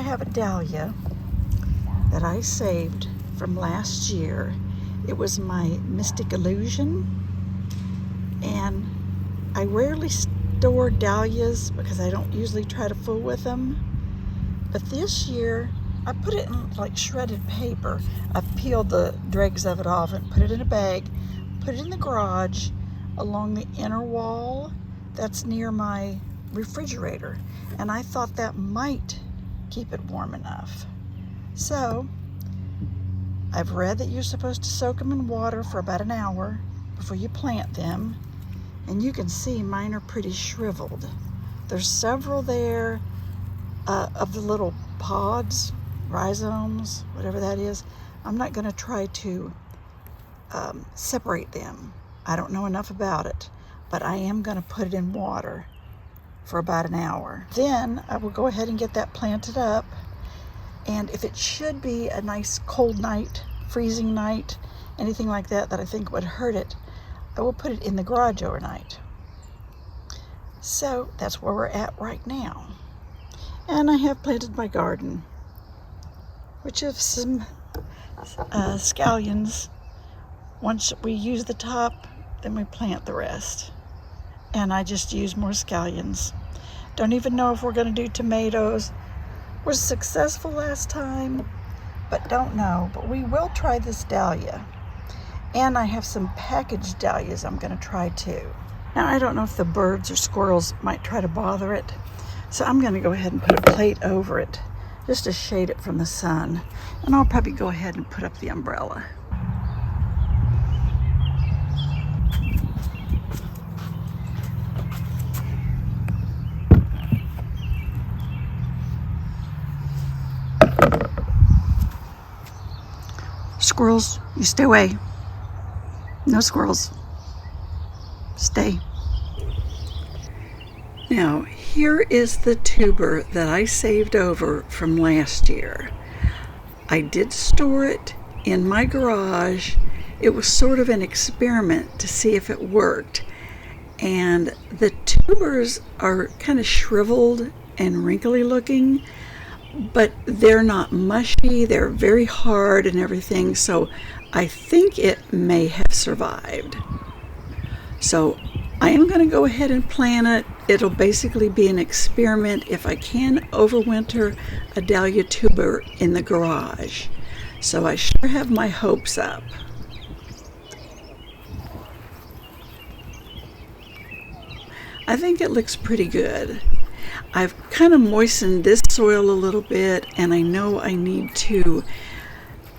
have a dahlia that I saved from last year. It was my Mystic Illusion, and I rarely store dahlias because I don't usually try to fool with them. But this year, I put it in like shredded paper. I've peeled the dregs of it off and put it in a bag, put it in the garage along the inner wall that's near my refrigerator. And I thought that might keep it warm enough. So, I've read that you're supposed to soak them in water for about an hour before you plant them. And you can see mine are pretty shriveled. There's several there of the little pods, rhizomes, whatever that is. I'm not going to try to separate them. I don't know enough about it, but I am going to put it in water for about an hour. Then I will go ahead and get that planted up. And if it should be a nice cold night, freezing night, anything like that that I think would hurt it, I will put it in the garage overnight. So that's where we're at right now. And I have planted my garden, which is some scallions. Once we use the top, then we plant the rest. And I just use more scallions. Don't even know if we're going to do tomatoes. Was successful last time, but don't know. But we will try this dahlia. And I have some packaged dahlias I'm going to try too. Now I don't know if the birds or squirrels might try to bother it. So I'm going to go ahead and put a plate over it just to shade it from the sun. And I'll probably go ahead and put up the umbrella. Squirrels, you stay away. No squirrels. Stay. Now, here is the tuber that I saved over from last year. I did store it in my garage. It was sort of an experiment to see if it worked. And the tubers are kind of shriveled and wrinkly looking, but they're not mushy. They're very hard and everything, so I think it may have survived. So I am going to go ahead and plant it. It'll basically be an experiment if I can overwinter a dahlia tuber in the garage. So I sure have my hopes up. I think it looks pretty good. I've kind of moistened this soil a little bit, and I know I need to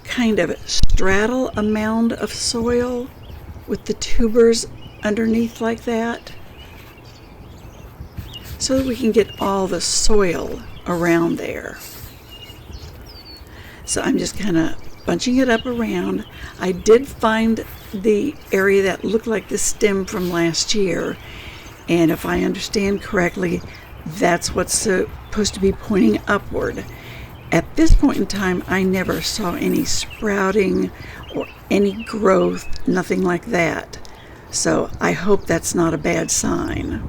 kind of straddle a mound of soil with the tubers underneath like that, so that we can get all the soil around there. So I'm just kind of bunching it up around. I did find the area that looked like the stem from last year, and if I understand correctly, that's what's supposed to be pointing upward. At this point in time, I never saw any sprouting or any growth, nothing like that. So I hope that's not a bad sign.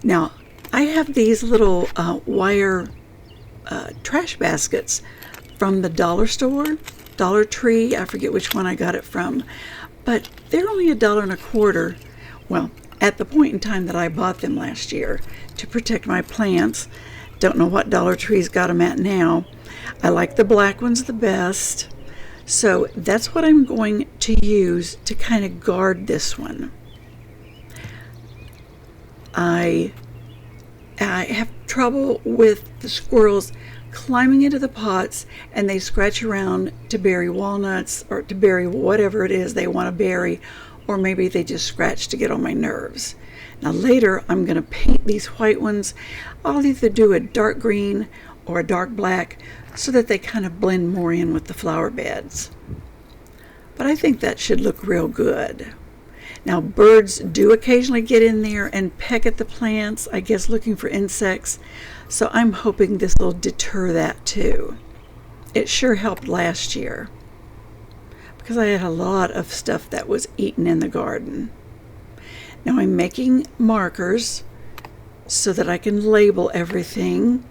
Now, I have these little wire trash baskets from the dollar store, Dollar Tree. I forget which one I got it from, but they're only $1.25. Well, at the point in time that I bought them last year to protect my plants. Don't know what Dollar Tree's got them at now. I like the black ones the best. So that's what I'm going to use to kind of guard this one. I have trouble with the squirrels climbing into the pots, and they scratch around to bury walnuts or to bury whatever it is they want to bury, or maybe they just scratch to get on my nerves. Now later I'm going to paint these white ones. I'll either do a dark green or a dark black so that they kind of blend more in with the flower beds. But I think that should look real good. Now birds do occasionally get in there and peck at the plants, I guess looking for insects, so I'm hoping this will deter that too. It sure helped last year, because I had a lot of stuff that was eaten in the garden. Now I'm making markers so that I can label everything.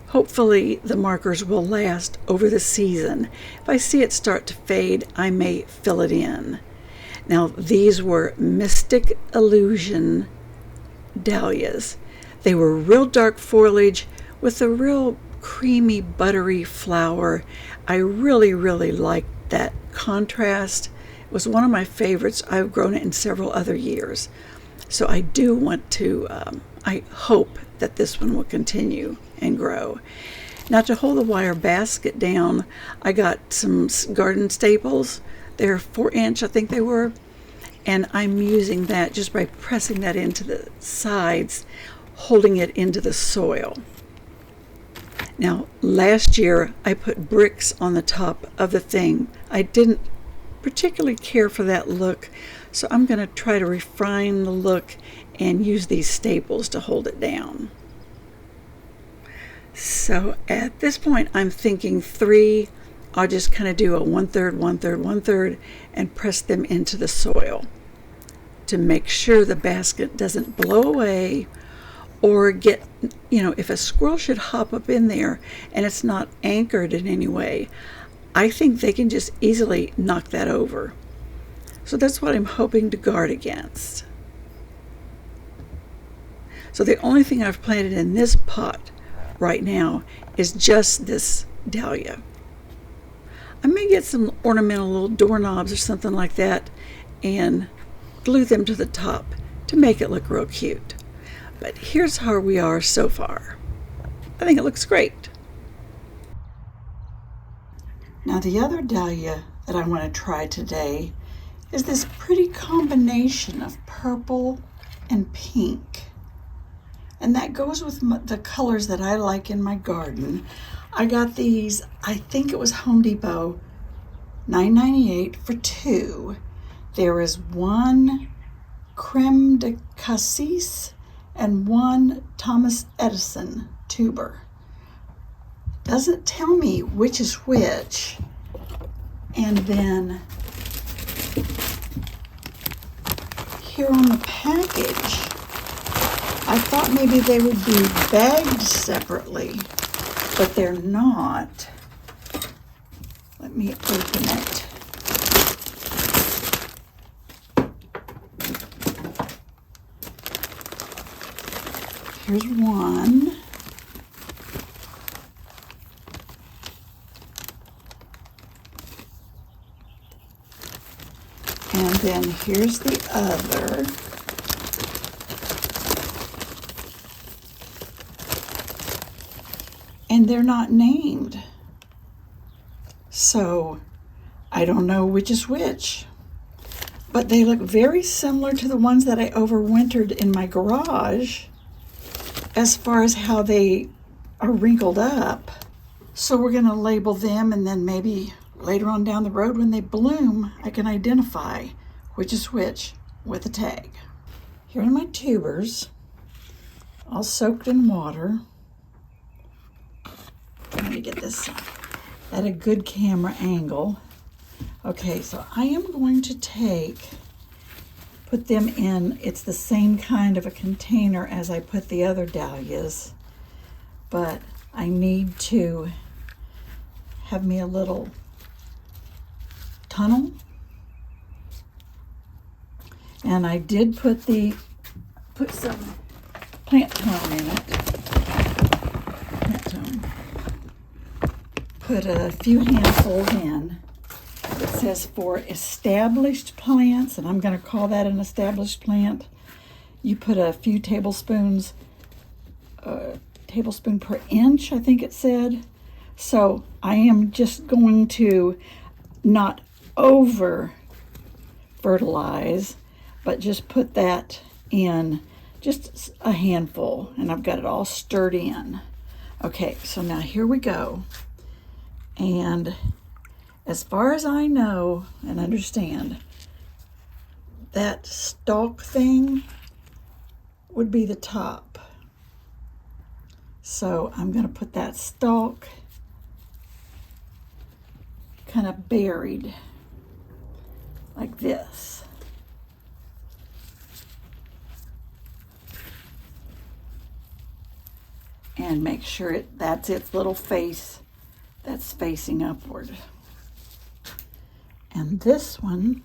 Hopefully the markers will last over the season. If I see it start to fade, I may fill it in. Now these were Mystic Illusion dahlias. They were real dark foliage with a real creamy, buttery flower. I really, really liked that contrast. It was one of my favorites. I've grown it in several other years. So I do want to, I hope that this one will continue and grow. Now to hold the wire basket down, I got some garden staples. They're 4-inch, I think they were. And I'm using that just by pressing that into the sides, holding it into the soil. Now, last year I put bricks on the top of the thing. I didn't particularly care for that look, so I'm going to try to refine the look and use these staples to hold it down. So at this point I'm thinking 3. I'll just kind of do a 1/3, 1/3, 1/3 and press them into the soil to make sure the basket doesn't blow away or get, if a squirrel should hop up in there and it's not anchored in any way, I think they can just easily knock that over. So that's what I'm hoping to guard against. So the only thing I've planted in this pot right now is just this dahlia. I may get some ornamental little doorknobs or something like that and glue them to the top to make it look real cute. But here's how we are so far. I think it looks great. Now the other dahlia that I want to try today is this pretty combination of purple and pink. And that goes with the colors that I like in my garden. I got these, I think it was Home Depot, $9.98 for 2. There is one Creme de Cassis and one Thomas Edison tuber. Doesn't tell me which is which. And then here on the package, I thought maybe they would be bagged separately, but they're not. Let me open it. Here's one. And then here's the other. And they're not named. So I don't know which is which. But they look very similar to the ones that I overwintered in my garage as far as how they are wrinkled up. So we're going to label them, and then maybe later on down the road when they bloom, I can identify which is which with a tag. Here are my tubers, all soaked in water. Let me get this at a good camera angle. Okay, so I am going to put them in, it's the same kind of a container as I put the other dahlias, but I need to have me a little tunnel. And I did put some plant tone in it. Plant tone. Put a few handfuls in. It says for established plants, and I'm going to call that an established plant. You put a few tablespoons, tablespoon per inch, I think it said. So I am just going to not over fertilize, but just put that in just a handful, and I've got it all stirred in. Okay, so now here we go. And as far as I know and understand, that stalk thing would be the top. So I'm going to put that stalk kind of buried like this. and make sure that's its little face that's facing upward. And this one,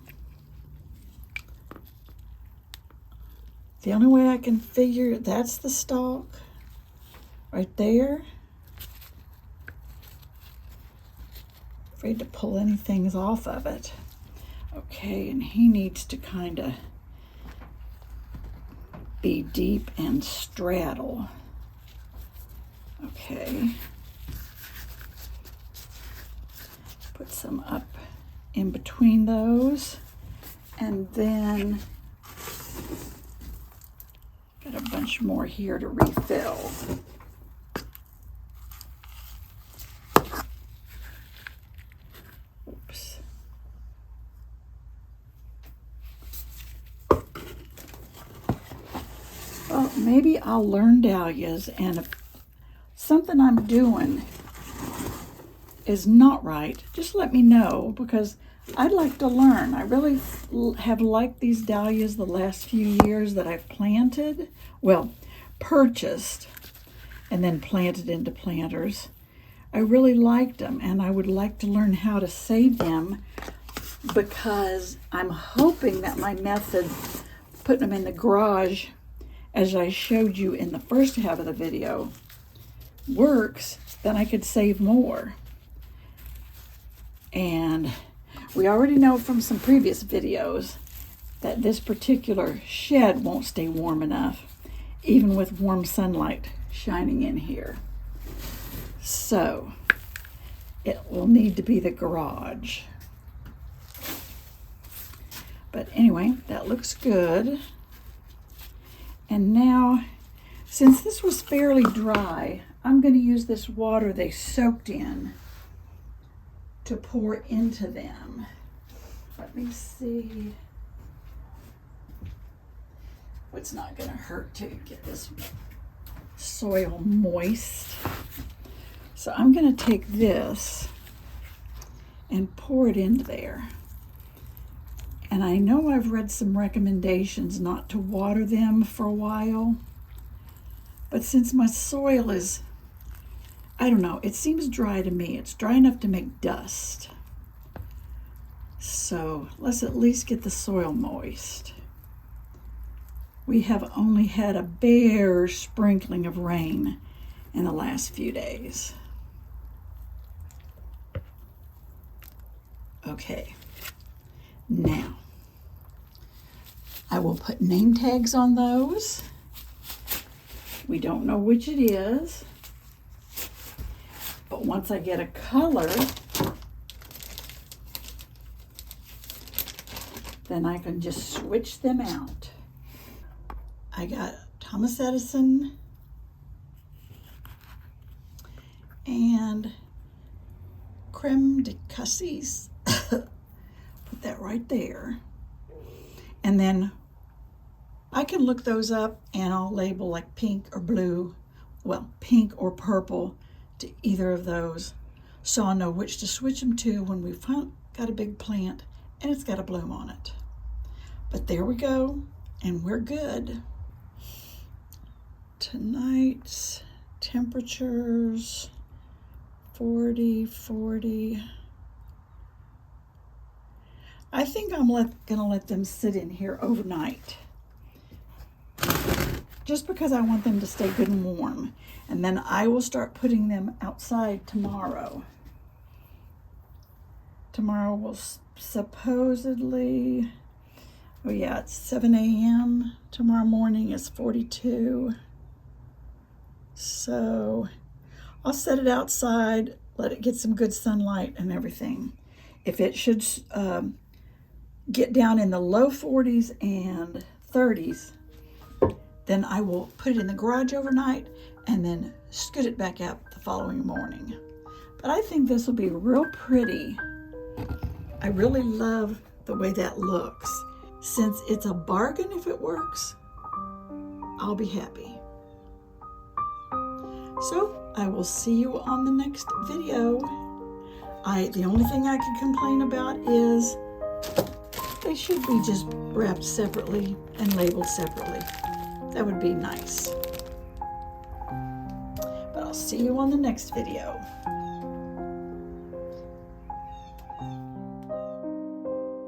the only way I can figure, that's the stalk right there. Afraid to pull anything off of it. Okay, and he needs to kind of be deep and straddle. Okay. Put some up in between those. And then got a bunch more here to refill. Oops. Well, maybe I'll learn dahlias, and if something I'm doing is not right, just let me know, because I'd like to learn. I really have liked these dahlias the last few years that I've planted. Well, purchased and then planted into planters. I really liked them, and I would like to learn how to save them, because I'm hoping that my method, putting them in the garage, as I showed you in the first half of the video, works. Then I could save more. And we already know from some previous videos that this particular shed won't stay warm enough, even with warm sunlight shining in here. So it will need to be the garage. But anyway, that looks good. And now, since this was fairly dry, I'm going to use this water they soaked in to pour into them. Let me see. It's not going to hurt to get this soil moist. So I'm going to take this and pour it into there. And I know I've read some recommendations not to water them for a while, but since my soil is, I don't know, it seems dry to me. It's dry enough to make dust. So let's at least get the soil moist. We have only had a bare sprinkling of rain in the last few days. Okay, now I will put name tags on those. We don't know which it is, but once I get a color, then I can just switch them out. I got Thomas Edison and Creme de Cassis. Put that right there. And then I can look those up and I'll label like pink or blue, well, pink or purple to either of those, so I'll know which to switch them to when we've got a big plant and it's got a bloom on it. But there we go, and we're good. Tonight's temperatures, 40. I think I'm gonna let them sit in here overnight, just because I want them to stay good and warm. And then I will start putting them outside tomorrow. Tomorrow will supposedly, oh yeah, it's 7 a.m. Tomorrow morning is 42. So I'll set it outside, let it get some good sunlight and everything. If it should get down in the low 40s and 30s, then I will put it in the garage overnight and then scoot it back out the following morning. But I think this will be real pretty. I really love the way that looks. Since it's a bargain if it works, I'll be happy. So I will see you on the next video. The only thing I can complain about is they should be just wrapped separately and labeled separately. That would be nice. I'll see you on the next video.